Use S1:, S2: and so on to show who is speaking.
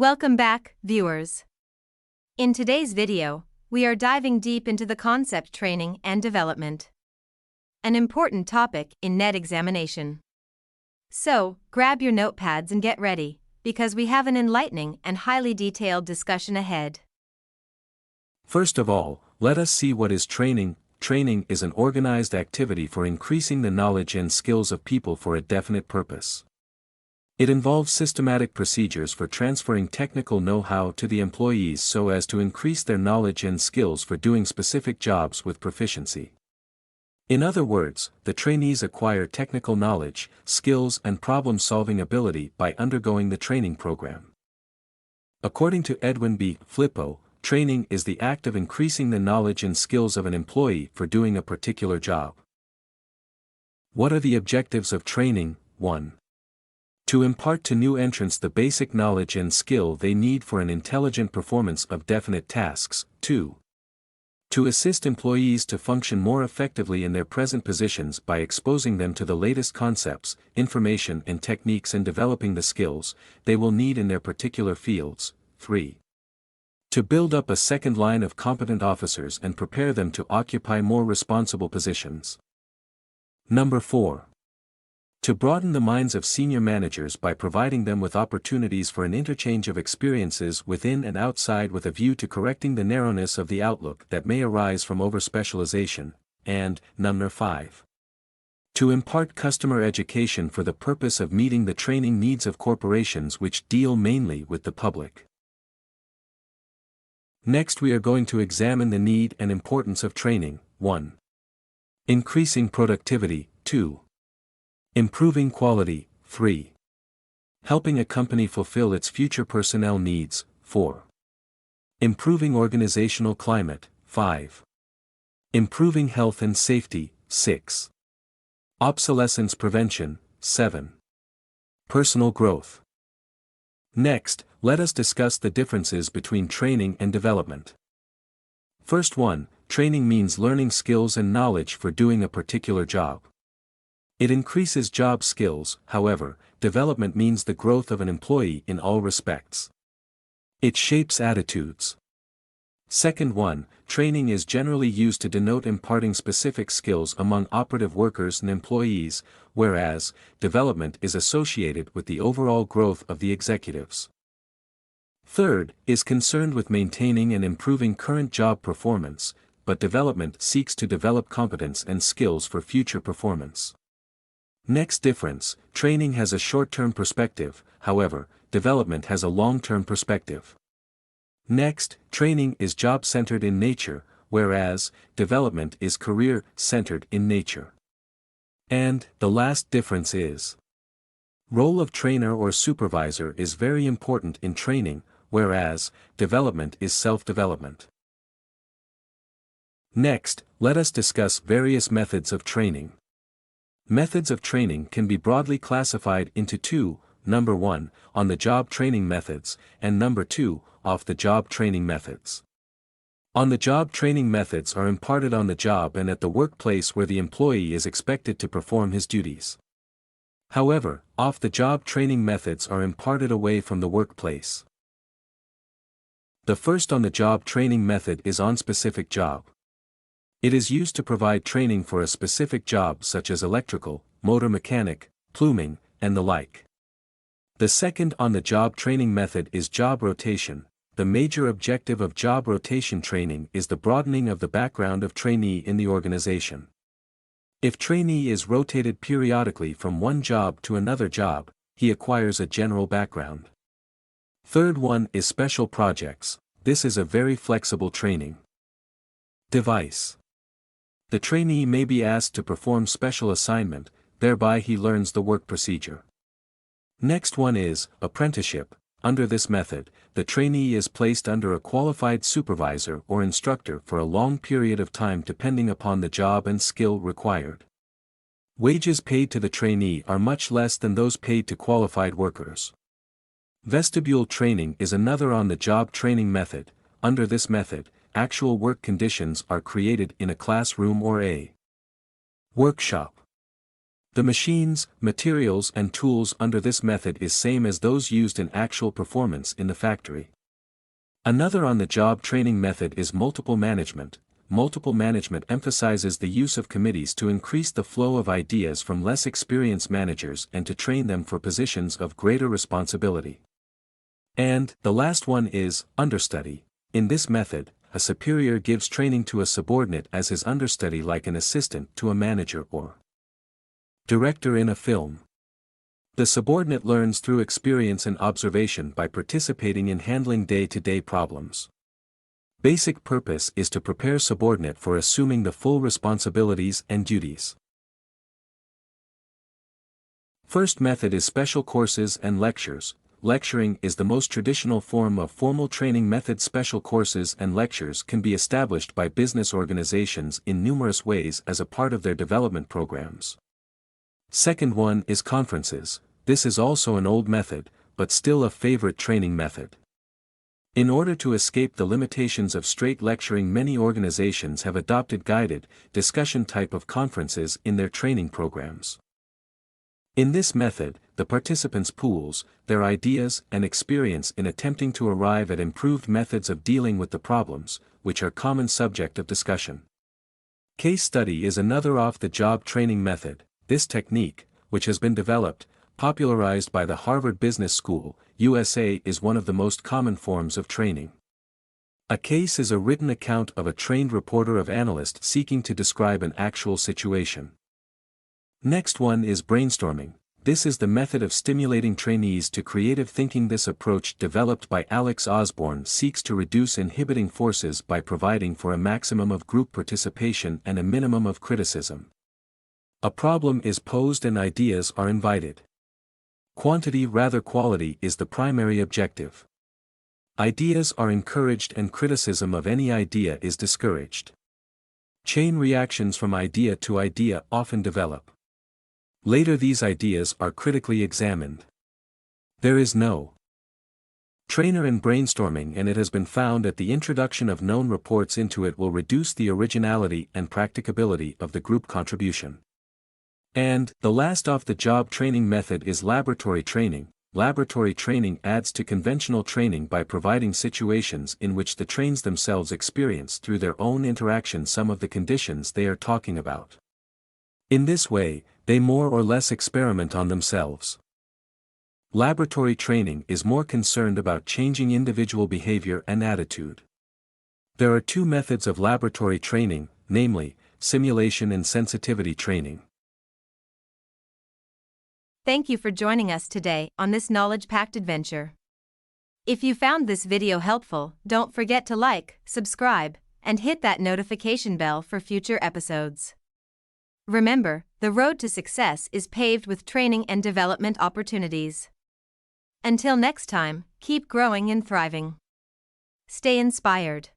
S1: Welcome back, viewers. In today's video, we are diving deep into the concept training and development, an important topic in NET examination. So, grab your notepads and get ready, because we have an enlightening and highly detailed discussion ahead.
S2: First of all, let us see what is training. Training is an organized activity for increasing the knowledge and skills of people for a definite purpose. It involves systematic procedures for transferring technical know-how to the employees so as to increase their knowledge and skills for doing specific jobs with proficiency. In other words, the trainees acquire technical knowledge, skills and problem-solving ability by undergoing the training program. According to Edwin B. Flippo, training is the act of increasing the knowledge and skills of an employee for doing a particular job. What are the objectives of training? 1. To impart to new entrants the basic knowledge and skill they need for an intelligent performance of definite tasks. 2. To assist employees to function more effectively in their present positions by exposing them to the latest concepts, information and techniques and developing the skills they will need in their particular fields. 3. To build up a second line of competent officers and prepare them to occupy more responsible positions. Number 4. To broaden the minds of senior managers by providing them with opportunities for an interchange of experiences within and outside with a view to correcting the narrowness of the outlook that may arise from overspecialization. And, number 5. To impart customer education for the purpose of meeting the training needs of corporations which deal mainly with the public. Next we are going to examine the need and importance of training. 1. Increasing productivity. 2. Improving quality. 3. Helping a company fulfill its future personnel needs. 4. Improving organizational climate. 5. Improving health and safety. 6. Obsolescence prevention. 7. Personal growth. Next, let us discuss the differences between training and development. First one, training means learning skills and knowledge for doing a particular job. It increases job skills, however, development means the growth of an employee in all respects. It shapes attitudes. Second one, training is generally used to denote imparting specific skills among operative workers and employees, whereas, development is associated with the overall growth of the executives. Third, is concerned with maintaining and improving current job performance, but development seeks to develop competence and skills for future performance. Next difference, training has a short-term perspective, however, development has a long-term perspective. Next, training is job-centered in nature, whereas, development is career-centered in nature. And, the last difference is, role of trainer or supervisor is very important in training, whereas, development is self-development. Next, let us discuss various methods of training. Methods of training can be broadly classified into two, number 1, on-the-job training methods, and number 2, off-the-job training methods. On-the-job training methods are imparted on the job and at the workplace where the employee is expected to perform his duties. However, off-the-job training methods are imparted away from the workplace. The first on-the-job training method is on specific job. It is used to provide training for a specific job such as electrical, motor mechanic, plumbing, and the like. The second on-the-job training method is job rotation. The major objective of job rotation training is the broadening of the background of trainee in the organization. If trainee is rotated periodically from one job to another job, he acquires a general background. Third one is special projects. This is a very flexible training. Device. The trainee may be asked to perform special assignment, thereby he learns the work procedure. Next one is apprenticeship. Under this method, the trainee is placed under a qualified supervisor or instructor for a long period of time depending upon the job and skill required. Wages paid to the trainee are much less than those paid to qualified workers. Vestibule training is another on-the-job training method. Under this method, actual work conditions are created in a classroom or a workshop. The machines, materials and tools under this method is same as those used in actual performance in the factory. Another on-the-job training method is multiple management. Multiple management emphasizes the use of committees to increase the flow of ideas from less experienced managers and to train them for positions of greater responsibility. And the last one is understudy. In this method, a superior gives training to a subordinate as his understudy, like an assistant to a manager or director in a film. The subordinate learns through experience and observation by participating in handling day-to-day problems. Basic purpose is to prepare subordinate for assuming the full responsibilities and duties. First method is special courses and lectures. Lecturing is the most traditional form of formal training method. Special courses and lectures can be established by business organizations in numerous ways as a part of their development programs. Second one is conferences. This is also an old method, but still a favorite training method. In order to escape the limitations of straight lecturing, many organizations have adopted guided, discussion type of conferences in their training programs. In this method, the participants pools their ideas and experience in attempting to arrive at improved methods of dealing with the problems, which are common subject of discussion. Case study is another off-the-job training method. This technique, which has been developed, popularized by the Harvard Business School, USA, is one of the most common forms of training. A case is a written account of a trained reporter or analyst seeking to describe an actual situation. Next one is brainstorming. This is the method of stimulating trainees to creative thinking. This approach, developed by Alex Osborne, seeks to reduce inhibiting forces by providing for a maximum of group participation and a minimum of criticism. A problem is posed and ideas are invited. Quantity rather quality is the primary objective. Ideas are encouraged and criticism of any idea is discouraged. Chain reactions from idea to idea often develop. Later these ideas are critically examined. There is no trainer in brainstorming, and it has been found that the introduction of known reports into it will reduce the originality and practicability of the group contribution. And the last off-the-job training method is laboratory training. Laboratory training adds to conventional training by providing situations in which the trains themselves experience through their own interaction some of the conditions they are talking about. In this way, they more or less experiment on themselves. Laboratory training is more concerned about changing individual behavior and attitude. There are two methods of laboratory training, namely, simulation and sensitivity training.
S1: Thank you for joining us today on this knowledge-packed adventure. If you found this video helpful, don't forget to like, subscribe, and hit that notification bell for future episodes. Remember, the road to success is paved with training and development opportunities. Until next time, keep growing and thriving. Stay inspired.